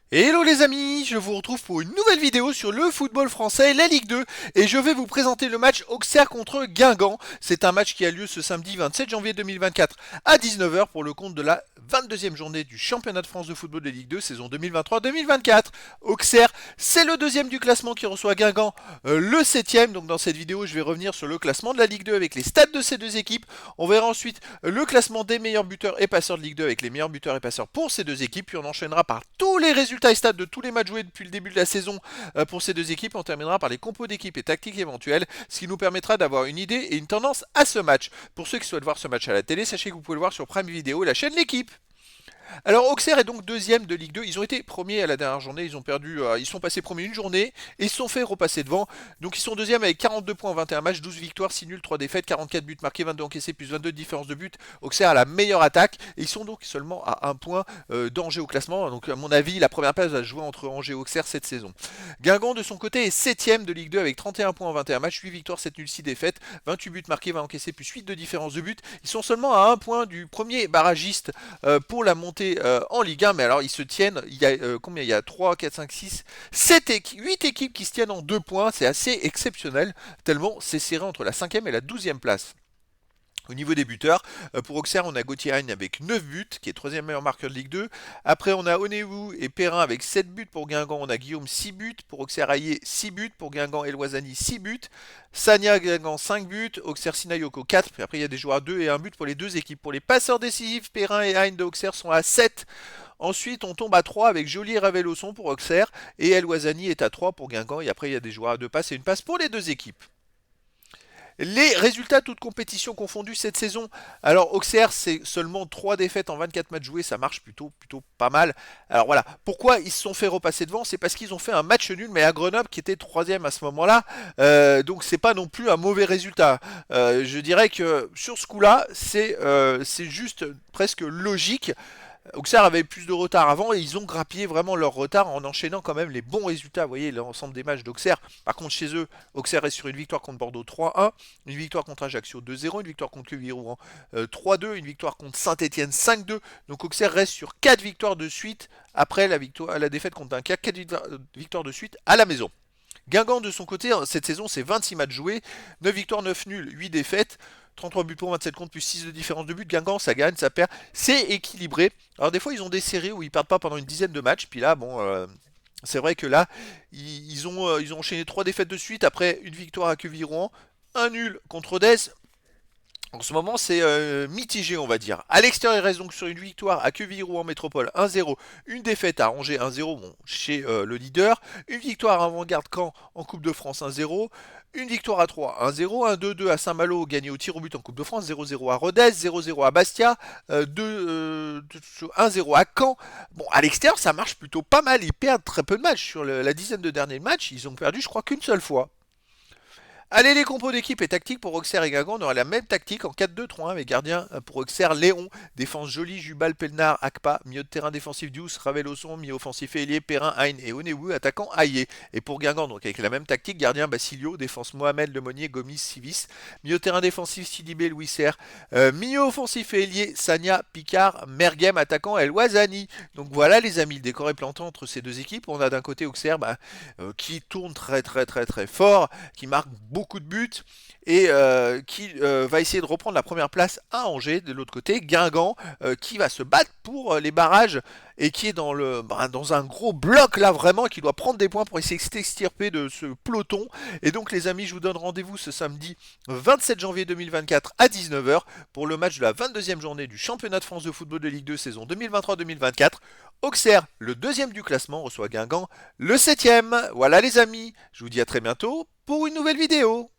Hello les amis, je vous retrouve pour une nouvelle vidéo sur le football français, la Ligue 2, et je vais vous présenter le match Auxerre contre Guingamp. C'est un match qui a lieu ce samedi 27 janvier 2024 à 19h pour le compte de la 22e journée du championnat de France de football de Ligue 2 saison 2023-2024. Auxerre, c'est le deuxième du classement qui reçoit Guingamp, le septième. Donc dans cette vidéo, je vais revenir sur le classement de la Ligue 2 avec les stats de ces deux équipes. On verra ensuite le classement des meilleurs buteurs et passeurs de Ligue 2 avec les meilleurs buteurs et passeurs pour ces deux équipes, puis on enchaînera par tous les résultats et stats de tous les matchs joués depuis le début de la saison pour ces deux équipes. On terminera par les compos d'équipes et tactiques éventuelles, ce qui nous permettra d'avoir une idée et une tendance à ce match. Pour ceux qui souhaitent voir ce match à la télé, sachez que vous pouvez le voir sur Prime Video, la chaîne L'équipe. Alors Auxerre est donc deuxième de Ligue 2. Ils ont été premiers à la dernière journée. Ils ont perdu, ils sont passés premiers une journée et ils se sont fait repasser devant. Donc ils sont deuxième avec 42 points en 21 matchs, 12 victoires, 6 nuls, 3 défaites, 44 buts marqués, 22 encaissés plus 22 de différence de but. Auxerre a la meilleure attaque et ils sont donc seulement à un point d'Angers au classement. Donc à mon avis, la première place va jouer entre Angers et Auxerre cette saison. Guingamp de son côté est septième de Ligue 2 avec 31 points en 21 matchs, 8 victoires, 7 nuls, 6 défaites, 28 buts marqués, 20 encaissés plus 8 de différence de but. Ils sont seulement à un point du premier barragiste pour la montée en Ligue 1, mais alors ils se tiennent, il y a combien, il y a 3, 4, 5, 6, 7 équipes, 8 équipes qui se tiennent en 2 points, c'est assez exceptionnel, tellement c'est serré entre la 5e et la 12e place. Au niveau des buteurs, pour Auxerre, on a Gauthier Hein avec 9 buts, qui est troisième meilleur marqueur de Ligue 2. Après, on a Onewu et Perrin avec 7 buts. Pour Guingamp, on a Guillaume 6 buts. Pour Auxerre Hayé, 6 buts. Pour Guingamp et Loisani, 6 buts. Sagna Guingamp, 5 buts. Auxerre Sinayoko, 4. Puis après, il y a des joueurs à 2 et 1 but pour les deux équipes. Pour les passeurs décisifs, Perrin et Hein de Auxerre sont à 7. Ensuite, on tombe à 3 avec Joly et Ravelosson pour Auxerre. Et El Ouazani est à 3 pour Guingamp. Et après, il y a des joueurs à 2 passes et une passe pour les deux équipes. Les résultats, toutes compétitions confondues cette saison. Alors Auxerre, c'est seulement 3 défaites en 24 matchs joués, ça marche plutôt pas mal. Alors voilà, pourquoi ils se sont fait repasser devant? C'est parce qu'ils ont fait un match nul, mais à Grenoble qui était troisième à ce moment-là. Donc c'est pas non plus un mauvais résultat. Je dirais que sur ce coup-là, c'est juste presque logique. Auxerre avait plus de retard avant et ils ont grappillé vraiment leur retard en enchaînant quand même les bons résultats. Vous voyez l'ensemble des matchs d'Auxerre. Par contre, chez eux, Auxerre est sur une victoire contre Bordeaux 3-1, une victoire contre Ajaccio 2-0, une victoire contre Le Rouen 3-2, une victoire contre Saint-Etienne 5-2. Donc Auxerre reste sur 4 victoires de suite après la défaite contre Dunkerque, 4 victoires de suite à la maison. Guingamp de son côté, cette saison, c'est 26 matchs joués, 9 victoires, 9 nuls, 8 défaites, 33 buts pour 27 contre plus 6 de différence de but. Guingamp, ça gagne, ça perd, c'est équilibré. Alors des fois, ils ont des séries où ils perdent pas pendant une dizaine de matchs, puis là, bon, c'est vrai que là, ils ont enchaîné 3 défaites de suite, après une victoire à Quevilly-Rouen, un nul contre Rodez. En ce moment, c'est mitigé, on va dire. À l'extérieur, il reste donc sur une victoire à Quevilly-Rouen Métropole 1-0, une défaite à Angers 1-0 bon, chez le leader, une victoire à Avant-Garde Caen en Coupe de France 1-0, une victoire à 3 1-0, un 2-2 à Saint-Malo gagné au tir au but en Coupe de France, 0-0 à Rodez, 0-0 à Bastia, 1-0 à Caen. Bon, à l'extérieur, ça marche plutôt pas mal. Ils perdent très peu de matchs. Sur la dizaine de derniers matchs, ils ont perdu, je crois, qu'une seule fois. Allez, les compos d'équipe et tactique pour Auxerre et Guingamp. On aura la même tactique en 4-2-3-1 avec gardien pour Auxerre, Léon, défense Joly, Jubal, Pelnar, Akpa, milieu de terrain défensif Diouf, Ravelosson, milieu offensif Elie, Perrin, Hein et Onewu, attaquant Aïe. Et pour Guingamp, donc avec la même tactique, gardien Basilio, défense Mohamed, Lemonnier, Gomis, Sivis, milieu de terrain défensif Sidibé, Louis Serre, milieu offensif Elie, Sagna, Picard, Mergem, attaquant El Ouazani. Donc voilà les amis, le décor est plantant entre ces deux équipes. On a d'un côté Auxerre qui tourne très fort, qui marque beaucoup de buts et qui va essayer de reprendre la première place à Angers. De l'autre côté, Guingamp qui va se battre pour les barrages et qui est dans un gros bloc là vraiment, qui doit prendre des points pour essayer de s'extirper de ce peloton. Et donc les amis, je vous donne rendez-vous ce samedi 27 janvier 2024 à 19h pour le match de la 22e journée du championnat de France de football de Ligue 2 saison 2023-2024. Auxerre, le deuxième du classement, reçoit Guingamp, le septième. Voilà les amis, je vous dis à très bientôt pour une nouvelle vidéo.